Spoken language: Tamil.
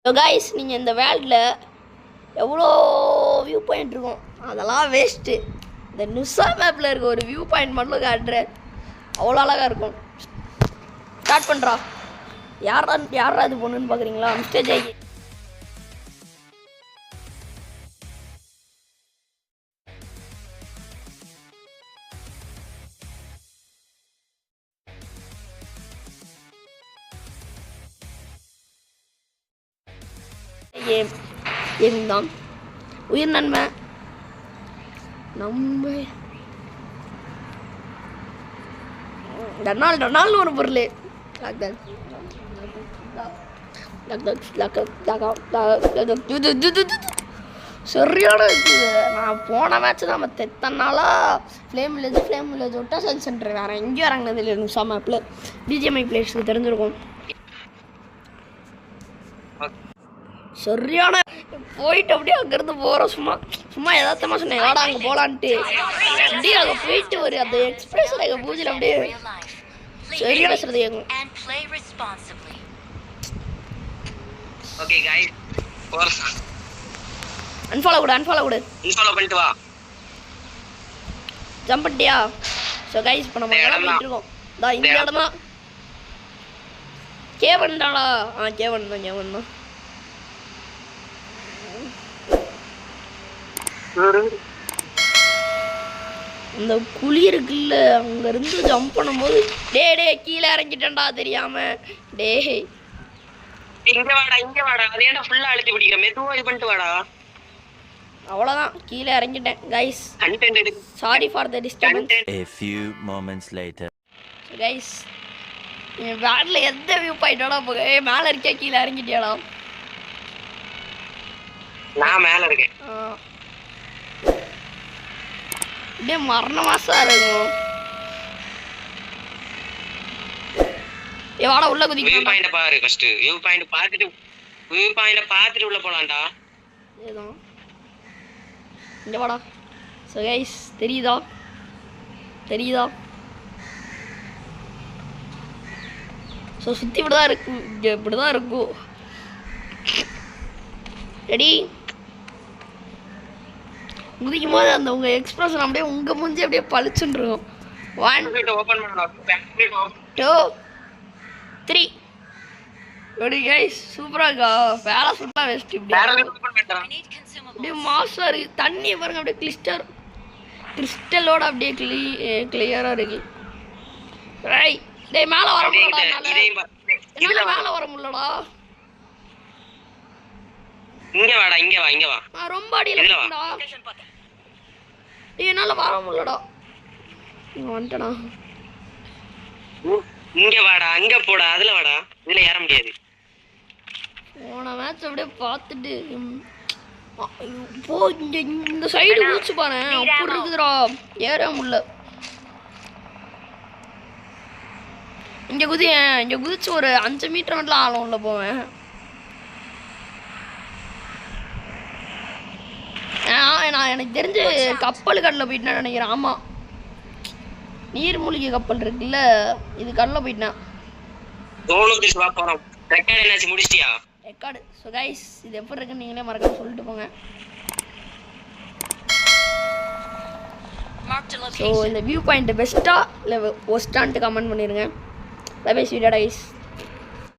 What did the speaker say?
ஸோ கைஸ் நீங்கள் இந்த வேர்ல்டில் எவ்வளோ வியூ பாயிண்ட் இருக்கும் அதெல்லாம் வேஸ்ட்டு. இந்த நுசா மேப்பில் இருக்க ஒரு வியூ பாயிண்ட் மட்டும் காட்டுறேன், அவ்வளோ அழகாக இருக்கும். ஸ்டார்ட் பண்ணுறா. யாரா இது பொண்ணுன்னு பார்க்குறீங்களா? மிஸ்டர் ஜெய். தான் உயிர் நன்மை நம்ம டொனால்டு ஒரு பொருள் சரியான இருக்குது. நான் போன மேட்ச் தான் மற்ற எத்தனை நாளாக ஃப்ளேம் வில்லேஜ் விட்டா சர்ச் சென்டர் வேறு எங்கேயும் இறங்கினது இல்லை. நியூஸா மேப்பில் பிஜிஎம்ஐ பிளேயர்ஸுக்கு தெரிஞ்சிருக்கும். சரியான போயிட்டு அப்படியே அங்கேருந்து போகிறோம். சும்மா எதார்த்தமாக சொன்னேன் எதாடா அங்கே போகலான்ட்டு. அப்படியே அங்கே போயிட்டு ஒரு அந்த எக்ஸ்பிரஷன் எங்கள் பூஜையில் அப்படியே சரியான சிறதை கேட்கும். அன்ஃபாலோ கொடு பண்ணிட்டு வா. ஜம்ப் பண்ணிட்டியா? ஸோ கைஸ் இப்போ நம்ம இடம் போயிட்டு இருக்கோம். இந்த இடம் தான் கேவன் தானா? கேவன் தான். இந்த குழி இருக்குல்ல, அங்க இருந்து ஜம்ப் பண்ணும்போது டே கீழே இறங்கிட்டேன்டா தெரியாம. டே இங்க வாடா அதேடா ஃபுல்லா அழுத்தி பிடிக்கிற மெதுவா இது பண்ணிட்டு வாடா. அவ்வளவுதான், கீழே இறங்கிட்டேன் guys. Sorry for the disturbance. A few moments later. Guys வேர்ல்ட்ல எந்த வியூ பாயிண்டோட போக மேல இருக்கே, கீழே இறங்கிட்டியாடா? நான் மேல இருக்கேன். அப்படியே மரண மாசா இருக்கும். வாடா உள்ள குதிக்க. வியூ பாயிண்ட் பாரு ஃபர்ஸ்ட். வியூ பாயிண்ட் பார்த்துட்டு உள்ள போலாம்டா. ஏதோ இங்க வாடா. சோ கைஸ் தெரியுதா? சோ சுத்தி இப்படிதான் இருக்கு, இங்க இப்படிதான் இருக்கும். ரெடி? குதிக்கும் போது அந்த உங்க எக்ஸ்பிரஷன் அப்படியே உங்க மூஞ்சி அப்படியே பளிச்சுன்னு இருக்கும். 1 ஓபன் பண்ணலாம். 2 3 ரெடி கைஸ். சூப்பரா இருக்கா? வேலை சுத்தா வெஸ்ட். இப்படி அப்படியே மாசா இருக்கு. தண்ணியை பாருங்க, அப்படியே கிறிஸ்டலோட அப்படியே கிளியரா இருக்கு. டேய் மேல வர முடியலடா. என்னால மேல வர முடியலடா. இங்க வா. நான் ரொம்ப அடியில இருக்கேன்டா. டேய் என்னால வர முடியலடா. இங்க வந்துட்டடா. இங்க வாடா, அங்க போடா, அதுல வாடா. இதுல ஏற முடியாது. போன மேட்ச் அப்படியே பார்த்துட்டு போ. இந்த சைடு குதிச்சு பாரு, அப்படி இருக்குதுடா. ஏற முடியல. இங்க குதிச்சு ஒரு 5 மீட்டர் மட்டும் ஆழம் உள்ள போவேன். நான் எனக்கு தெரிஞ்சு கப்பல் கடலில் போயிட்டேன்னு நினைக்கிறேன். ஆமாம், நீர்மூழ்கி கப்பல் இருக்குல்ல, இது கடலில் போயிட்டேன். ரெக்கார்டு. ஸோ கைஸ் இது எப்படி இருக்குன்னு நீங்களே மறக்காம சொல்லிட்டு போங்க. ஸோ இந்த வியூ பாயிண்ட் பெஸ்ட்டா இல்லை ஒஸ்ட்டான்ட்டு கமெண்ட் பண்ணிடுங்க. Bye bye sweet guys.